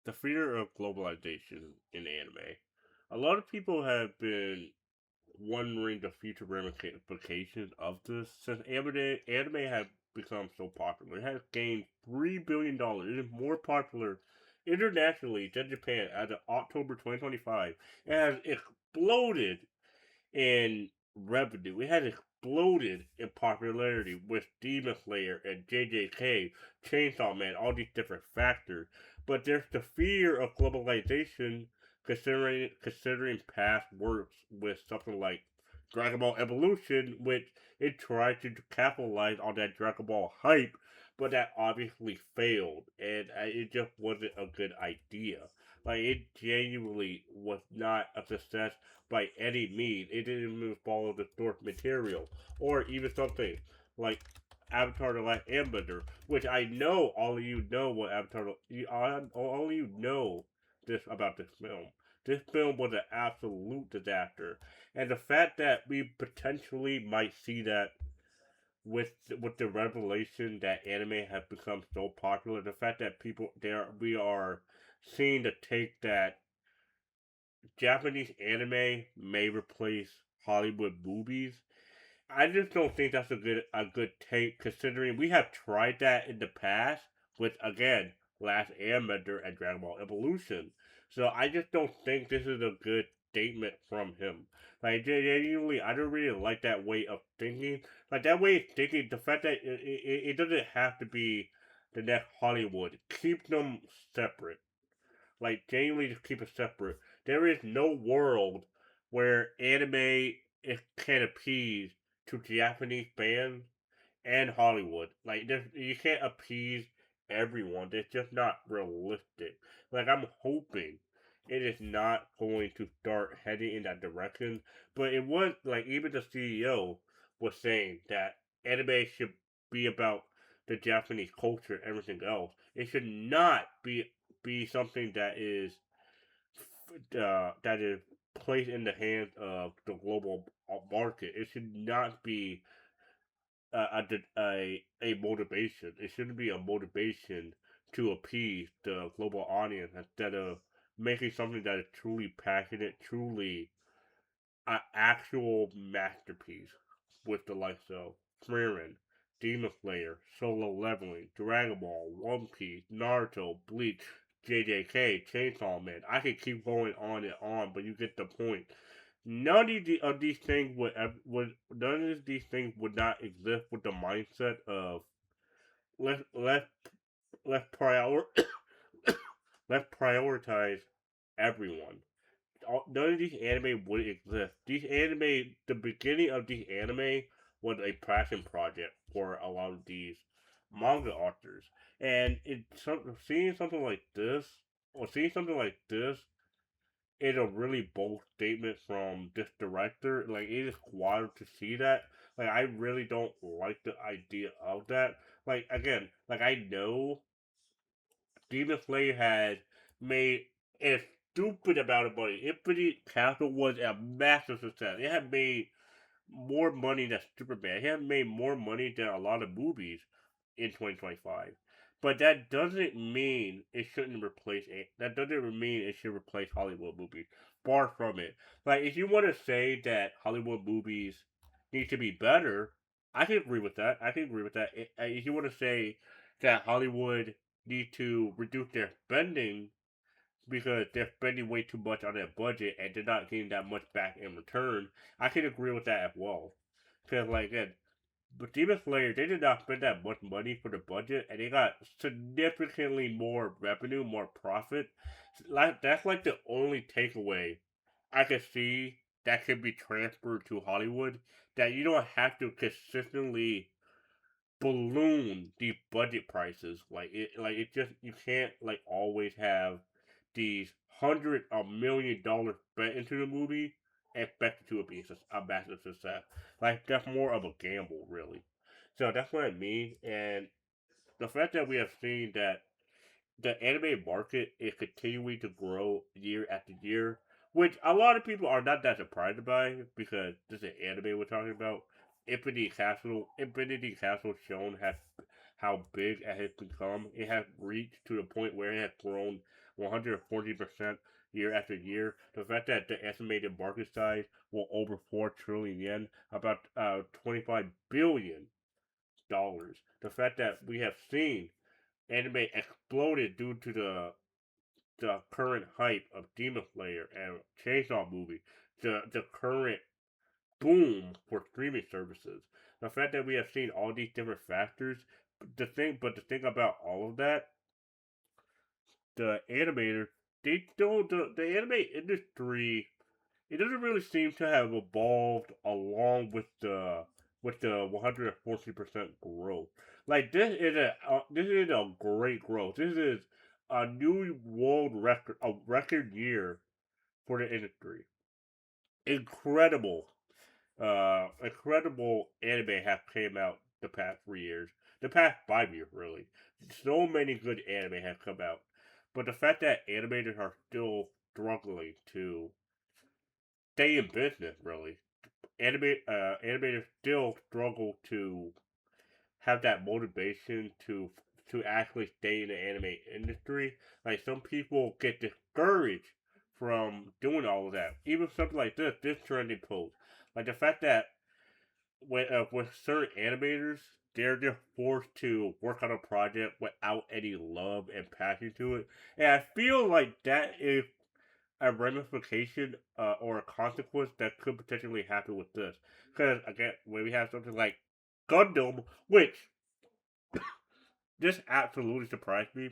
The fear of globalization in anime. A lot of people have been wondering the future ramifications of this since anime has become so popular. It has gained $3 billion. It is more popular internationally than Japan as of October 2025. It has exploded in revenue. It has exploded in popularity with Demon Slayer and JJK, Chainsaw Man, all these different factors. But there's the fear of globalization considering past works with something like Dragon Ball Evolution, which it tried to capitalize on that Dragon Ball hype, but that obviously failed, and it just wasn't a good idea. Like it genuinely was not a success by any means. It didn't even follow the source material, or even something like Avatar: The Last Airbender, which I know all of you know what all of you know this about this film. This film was an absolute disaster, and the fact that we potentially might see that with the revelation that anime has become so popular, the fact that we are seeing the take that Japanese anime may replace Hollywood movies. I just don't think that's a good take considering we have tried that in the past with again Last Airbender and Dragon Ball Evolution. So I just don't think this is a good statement from him. Like genuinely, I don't really like that way of thinking. Like that way of thinking, the fact that it doesn't have to be the next Hollywood. Keep them separate. Like genuinely just keep it separate. There is no world where anime can appease to Japanese fans and Hollywood. Like you can't appease everyone. It's just not realistic. Like I'm hoping it is not going to start heading in that direction. But it was like even the CEO was saying that anime should be about the Japanese culture and everything else. It should not be something that is placed in the hands of the global market. It should not be a motivation. It shouldn't be a motivation to appease the global audience instead of making something that is truly passionate, truly an actual masterpiece with the likes of Frieren, Demon Slayer, Solo Leveling, Dragon Ball, One Piece, Naruto, Bleach, JJK, Chainsaw Man. I could keep going on and on, but you get the point. None of these things would none of these things would not exist with the mindset of let's let's let's prior let's prioritize everyone. None of these anime would exist. The beginning of these anime was a passion project for a lot of these manga authors, and seeing something like this, or seeing something like this, is a really bold statement from this director. Like it is wild to see that. Like I really don't like the idea of that. Like again, like I know Demon Slayer had made a stupid amount of money. Infinity Castle was a massive success. It had made more money than Superman. It had made more money than a lot of movies in 2025. But that doesn't mean it shouldn't replace it. That doesn't mean it should replace Hollywood movies. Far from it. Like if you want to say that Hollywood movies need to be better, I can agree with that. I can agree with that. If you want to say that Hollywood need to reduce their spending because they're spending way too much on their budget and they're not getting that much back in return, I can agree with that as well. Because like again, but Demon Slayer, they did not spend that much money for the budget, and they got significantly more revenue, more profit. Like that's like the only takeaway I could see that could be transferred to Hollywood. That you don't have to consistently balloon the budget prices. Like it just you can't like always have these hundred or $1 million spent into the movie and expect it to be a massive success. Like that's more of a gamble, really. So that's what I mean. And the fact that we have seen that the anime market is continuing to grow year after year, which a lot of people are not that surprised by because this is anime we're talking about. Infinity Castle shown how big it has become. It has reached to the point where it has grown 140% year after year. The fact that the estimated market size will over 4 trillion yen, about $25 billion. The fact that we have seen anime exploded due to the current hype of Demon Slayer and Chainsaw movie, the current boom for streaming services. The fact that we have seen all these different factors, the thing about all of that, the animator, they don't the anime industry. It doesn't really seem to have evolved along with the 140% growth. Like this is a great growth. This is a new world record, a record year for the industry. Incredible, incredible anime have came out the past 3 years, the past 5 years really. So many good anime have come out, but the fact that animators are still struggling to stay in business really, animators still struggle to have that motivation to actually stay in the anime industry. Like some people get discouraged from doing all of that. Even something like this trending post, like the fact that with certain animators, they're just forced to work on a project without any love and passion to it, and I feel like that is a ramification or a consequence that could potentially happen with this. Because again, when we have something like Gundam, which this absolutely surprised me,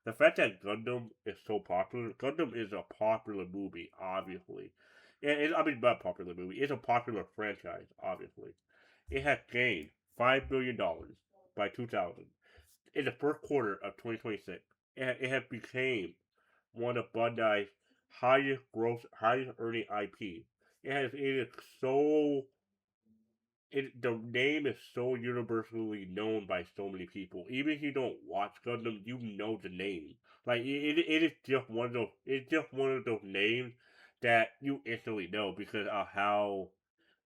the fact that Gundam is so popular. Gundam is a popular movie, obviously. I mean, not popular movie. It's a popular franchise, obviously. It has gained $5 billion by 2000 in the first quarter of 2026. It has became one of Bandai's highest earning IP. It is so the name is so universally known by so many people. Even if you don't watch Gundam, you know the name. Like it is just one of those. It's just one of those names that you instantly know because of how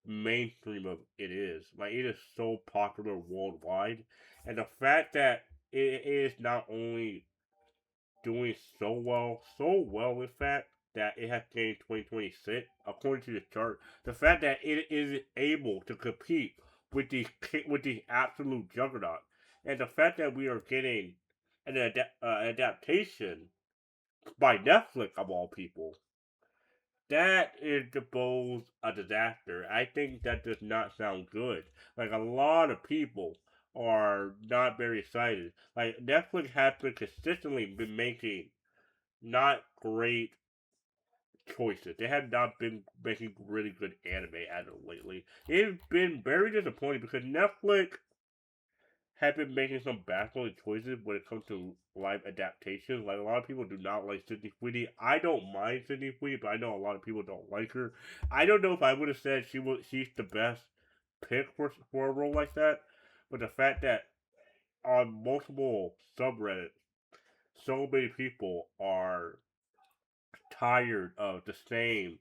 mainstream of it is. Like it is so popular worldwide, and the fact that it is not only doing so well in fact that it has gained 2026 according to the chart. The fact that it is able to compete with the absolute juggernaut, and the fact that we are getting adaptation by Netflix of all people, that is both a disaster. I think that does not sound good. Like a lot of people are not very excited. Like Netflix has been consistently been making not great choices. They have not been making really good anime as of lately. It's been very disappointing because Netflix have been making some baffling choices when it comes to live adaptations. Like a lot of people do not like Sydney Sweeney. I don't mind Sydney Sweeney, but I know a lot of people don't like her. I don't know if I would have said she's the best pick for a role like that, but the fact that on multiple subreddits, so many people are tired of the same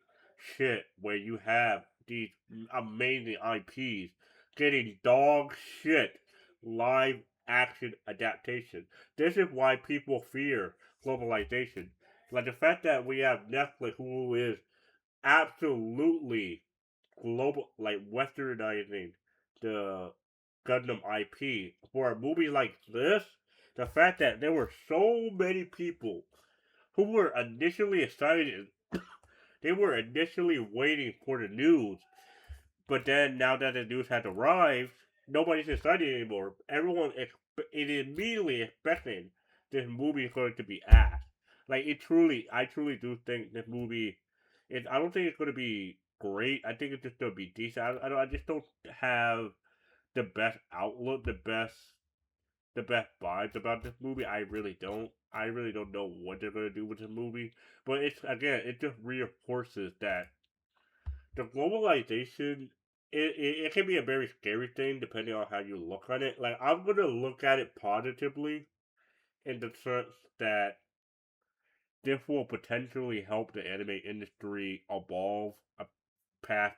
shit where you have these amazing IPs getting dog shit live action adaptation. This is why people fear globalization. Like the fact that we have Netflix, who is absolutely global, like westernizing the Gundam IP for a movie like this. The fact that there were so many people who were initially excited. They were initially waiting for the news, but then now that the news has arrived, nobody's excited anymore. Everyone is immediately expecting this movie is going to be ass. Like I truly do think this movie is. I don't think it's going to be great. I think it's just going to be decent. I just don't have the best outlook, the best vibes about this movie. I really don't. I really don't know what they're gonna do with this movie. But it's again, it just reinforces that the globalization. It can be a very scary thing depending on how you look at it. Like I'm gonna look at it positively in the sense that this will potentially help the anime industry evolve past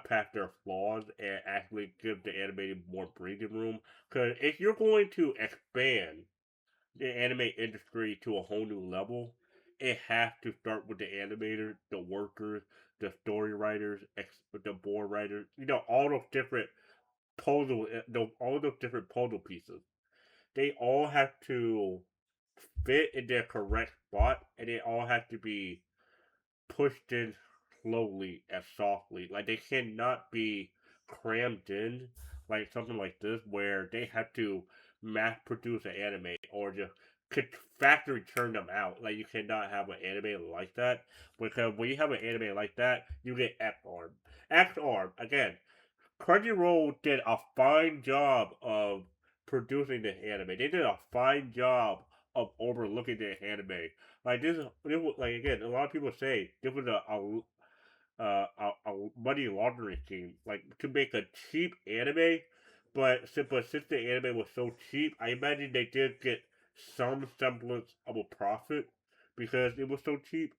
past their flaws and actually give the animated more breathing room. Because if you're going to expand the anime industry to a whole new level, it has to start with the animators, the workers, the story writers, the board writers. You know, all those different all those different puzzle pieces. They all have to fit in their correct spot, and they all have to be pushed in slowly and softly. Like they cannot be crammed in like something like this where they have to mass produce an anime or just factory turn them out. Like you cannot have an anime like that because when you have an anime like that, you get X arm. X arm again. Crunchyroll did a fine job of producing this anime. They did a fine job of overlooking the anime. Like this was like again, a lot of people say this was a money laundering scheme, like to make a cheap anime. But since the anime was so cheap, I imagine they did get some semblance of a profit because it was so cheap.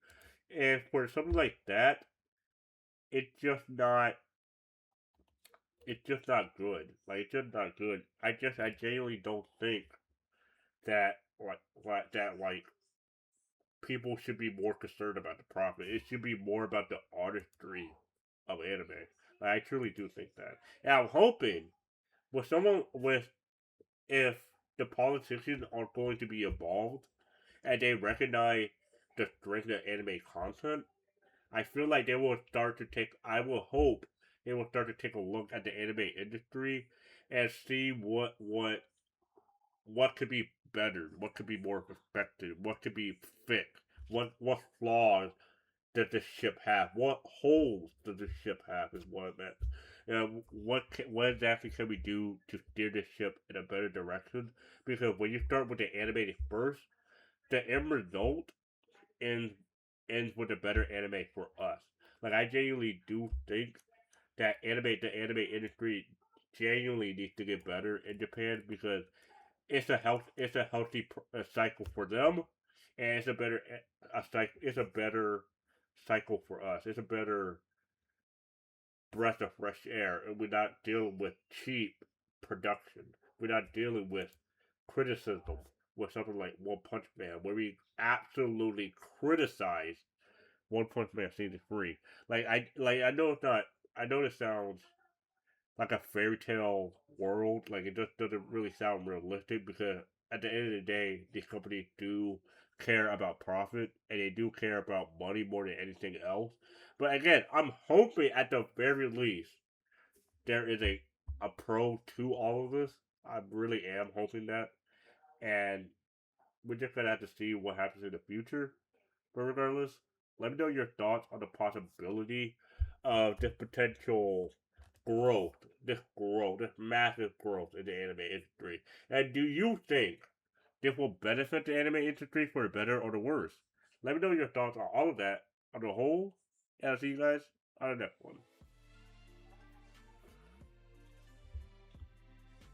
And for something like that, it's just not it's just not good. Like it's just not good. I genuinely don't think that like people should be more concerned about the profit. It should be more about the artistry of anime. Like, I truly do think that. And I'm hoping with someone with if the politicians are going to be involved and they recognize the strength of anime content, I feel like they will start to take. I will hope they will start to take a look at the anime industry and see what could be better, what could be more effective, what could be fixed, what flaws does the ship have, what holes does the ship have is what I meant. What exactly can we do to steer the ship in a better direction? Because when you start with the animated first, the end result ends ends with a better anime for us. Like I genuinely do think that the anime industry genuinely needs to get better in Japan because it's a healthy cycle for them, and it's a better it's a better cycle for us. It's a better breath of fresh air, and we're not dealing with cheap production. We're not dealing with criticism with something like One Punch Man, where we absolutely criticize One Punch Man season 3. I know it's not. I know this sounds like a fairy tale world. Like it just doesn't really sound realistic because at the end of the day, these companies do care about profit and they do care about money more than anything else. But again, I'm hoping at the very least there is a pro to all of this. I really am hoping that, and we're just gonna have to see what happens in the future. But regardless, let me know your thoughts on the possibility of this potential this massive growth in the anime industry. And do you think this will benefit the anime industry for the better or the worse? Let me know your thoughts on all of that on the whole, and I'll see you guys on the next one.